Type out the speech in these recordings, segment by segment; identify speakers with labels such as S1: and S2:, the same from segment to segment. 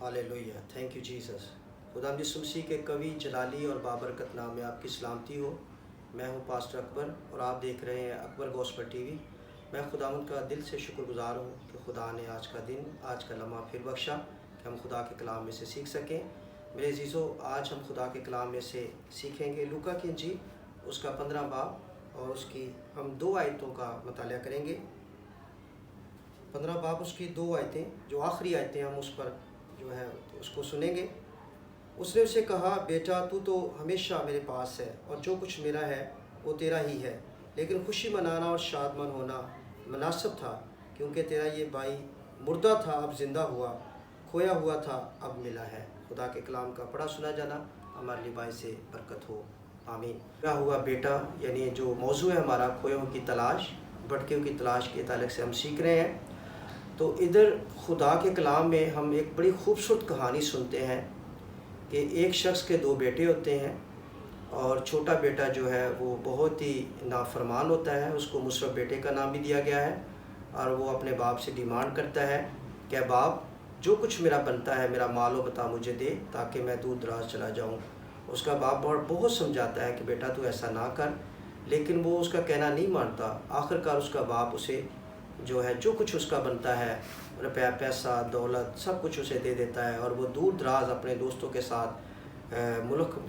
S1: Hallelujah, thank you Jesus. खुदा यीशु मसीह के कवि जलाली और बाबरकत नाम में आपकी सलामती हो। मैं हूं पास्टर अकबर और आप देख रहे हैं अकबर गॉस्पेल टीवी। मैं खुदावंद का दिल से शुक्रगुजार हूं कि खुदा ने आज का दिन, आज का लम्हा फिर बख्शा कि हम खुदा के कलाम में से सीख सकें। मेरे अजीज़ों, आज हम खुदा के कलाम में से सीखेंगे लूका की इंजील, उसका 15 बाब, और उसकी हम 2 आयतों का मुताला करेंगे। 15 बाब उसकी 2 आयतें, जो आखिरी आयतें हम उस पर जो है उसको सुनेंगे। उसने उसे कहा, बेटा तू तो हमेशा मेरे पास है और जो कुछ मेरा है वो तेरा ही है, लेकिन खुशी मनाना और शादमन होना मुनासिब था, क्योंकि तेरा ये भाई मुर्दा था अब ज़िंदा हुआ, खोया हुआ था अब मिला है। खुदा के कलाम का पढ़ा सुना जाना हमारे लिए बाई से बरकत हो, आमीन। क्या हुआ बेटा, यानी जो मौजू है हमारा खोयों की तलाश, भटकियों की तलाश के ताल्लुक़ से हम सीख रहे हैं। तो इधर खुदा के कलाम में हम एक बड़ी खूबसूरत कहानी सुनते हैं कि एक शख्स के 2 बेटे होते हैं, और छोटा बेटा जो है वो बहुत ही नाफरमान होता है। उसको मुसरफ बेटे का नाम भी दिया गया है, और वो अपने बाप से डिमांड करता है कि बाप, जो कुछ मेरा बनता है, मेरा मालो बता मुझे दे, ताकि मैं दूर दराज चला जाऊं। उसका बाप बहुत समझाता है कि बेटा तू ऐसा ना कर, लेकिन वो उसका कहना नहीं मानता। आखिरकार उसका बाप उसे जो है, जो कुछ उसका बनता है, रुपया पैसा दौलत सब कुछ उसे दे देता है, और वो दूर दराज अपने दोस्तों के साथ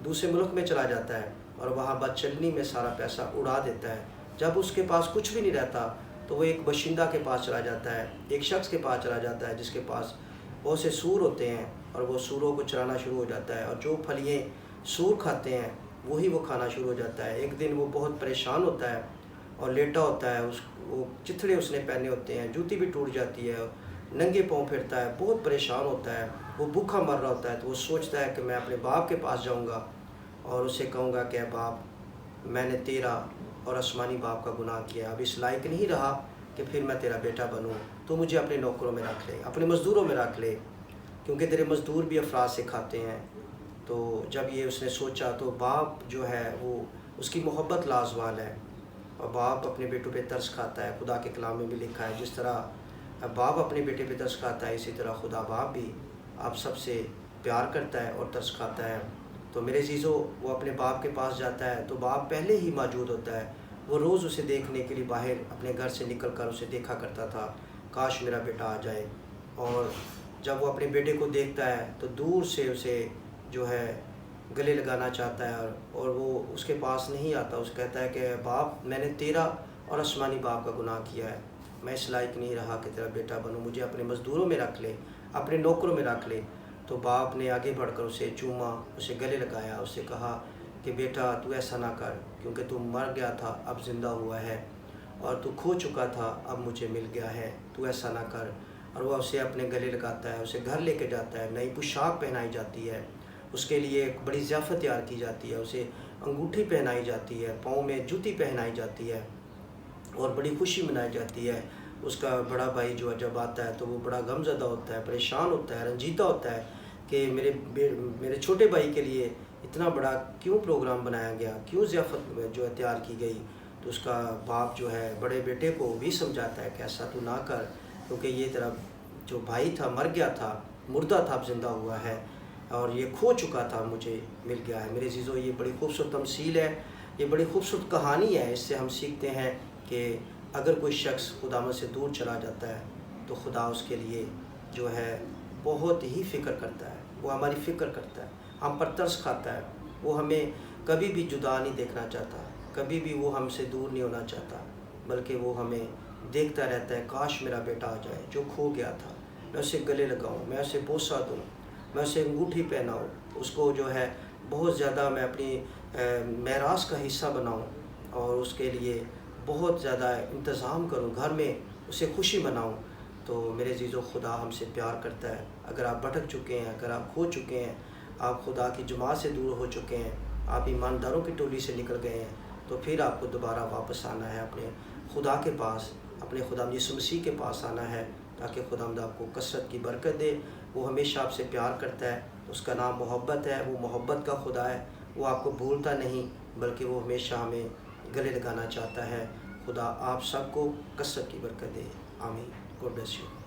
S1: दूसरे मुल्क में चला जाता है, और वहाँ बदचलनी में सारा पैसा उड़ा देता है। जब उसके पास कुछ भी नहीं रहता तो वो एक बशिंदा के पास चला जाता है, एक शख्स के पास चला जाता है जिसके पास बहुत से सूर होते हैं, और वो सूरों को चराना शुरू हो जाता है, और जो फलियाँ सूर खाते हैं वही वो खाना शुरू हो जाता है। एक दिन वो बहुत परेशान होता है और लेटा होता है, वो चिथड़े उसने पहने होते हैं, जूती भी टूट जाती है, नंगे पाँव फिरता है, बहुत परेशान होता है, वो भूखा मर रहा होता है। तो वो सोचता है कि मैं अपने बाप के पास जाऊंगा और उसे कहूँगा कि बाप, मैंने तेरा और आसमानी बाप का गुनाह किया, अब इस लायक नहीं रहा कि फिर मैं तेरा बेटा बनूँ, तो मुझे अपने नौकरों में रख ले, अपने मज़दूरों में रख ले, क्योंकि तेरे मज़दूर भी अफराद से खाते हैं। तो जब ये उसने सोचा तो बाप जो है वो, उसकी मोहब्बत लाजवाल है, और बाप अपने बेटों पे तरस खाता है। खुदा के कलाम में भी लिखा है, जिस तरह बाप अपने बेटे पे तरस खाता है, इसी तरह खुदा बाप भी आप सबसे प्यार करता है और तरस खाता है। तो मेरे अज़ीज़ों, वो अपने बाप के पास जाता है तो बाप पहले ही मौजूद होता है। वो रोज़ उसे देखने के लिए बाहर अपने घर से निकल कर उसे देखा करता था, काश मेरा बेटा आ जाए। और जब वो अपने बेटे को देखता है तो दूर से उसे जो है गले लगाना चाहता है, और वो उसके पास नहीं आता। उसे कहता है कि बाप, मैंने तेरा और आसमानी बाप का गुनाह किया है, मैं इस लायक नहीं रहा कि तेरा बेटा बनूं, मुझे अपने मज़दूरों में रख ले, अपने नौकरों में रख ले। तो बाप ने आगे बढ़कर उसे चूमा, उसे गले लगाया, उसे कहा कि बेटा तू ऐसा ना कर, क्योंकि तू मर गया था अब ज़िंदा हुआ है, और तू खो चुका था अब मुझे मिल गया है, तू ऐसा ना कर। और वह उसे अपने गले लगाता है, उसे घर लेके जाता है, नई पोशाक पहनाई जाती है, उसके लिए एक बड़ी ज़ियाफ़त तैयार की जाती है, उसे अंगूठी पहनाई जाती है, पाँव में जूती पहनाई जाती है, और बड़ी खुशी मनाई जाती है। उसका बड़ा भाई जो जब आता है तो वो बड़ा गमज़दा होता है, परेशान होता है, रंजीदा होता है कि मेरे छोटे भाई के लिए इतना बड़ा क्यों प्रोग्राम बनाया गया, क्यों ज़ियाफ़त जो है तैयार की गई। तो उसका बाप जो है बड़े बेटे को भी समझाता है कि ऐसा तू ना कर, क्योंकि ये तेरा जो भाई था मर गया था, मुर्दा था अब ज़िंदा हुआ है, और ये खो चुका था मुझे मिल गया है। मेरे अज़ीज़ों, ये बड़ी खूबसूरत तमसील है, ये बड़ी खूबसूरत कहानी है। इससे हम सीखते हैं कि अगर कोई शख्स खुदा से दूर चला जाता है तो खुदा उसके लिए जो है बहुत ही फ़िक्र करता है, वो हमारी फ़िक्र करता है, हम पर तरस खाता है। वो हमें कभी भी जुदा नहीं देखना चाहता, कभी भी वो हमसे दूर नहीं होना चाहता, बल्कि वो हमें देखता रहता है, काश मेरा बेटा आ जाए जो खो गया था, मैं उसे गले लगाऊँ, मैं उसे बोसा दूँ, मैं उसे अंगूठी पहनाऊँ, उसको जो है बहुत ज़्यादा मैं अपनी मेरास का हिस्सा बनाऊँ, और उसके लिए बहुत ज़्यादा इंतज़ाम करूँ, घर में उसे खुशी मनाऊँ। तो मेरे अज़ीज़ों, खुदा हमसे प्यार करता है। अगर आप भटक चुके हैं, अगर आप खो चुके हैं, आप खुदा की जमात से दूर हो चुके हैं, आप ईमानदारों की टोली से निकल गए हैं, तो फिर आपको दोबारा वापस आना है अपने खुदा के पास, अपने खुदा यीशु मसीह के पास आना है, ताकि खुदावंद आपको कसरत की बरकत दे। वो हमेशा आपसे प्यार करता है, उसका नाम मोहब्बत है, वो मोहब्बत का खुदा है, वो आपको भूलता नहीं, बल्कि वो हमेशा हमें गले लगाना चाहता है। खुदा आप सबको कसरत की बरकत दे, आमीन। God bless you.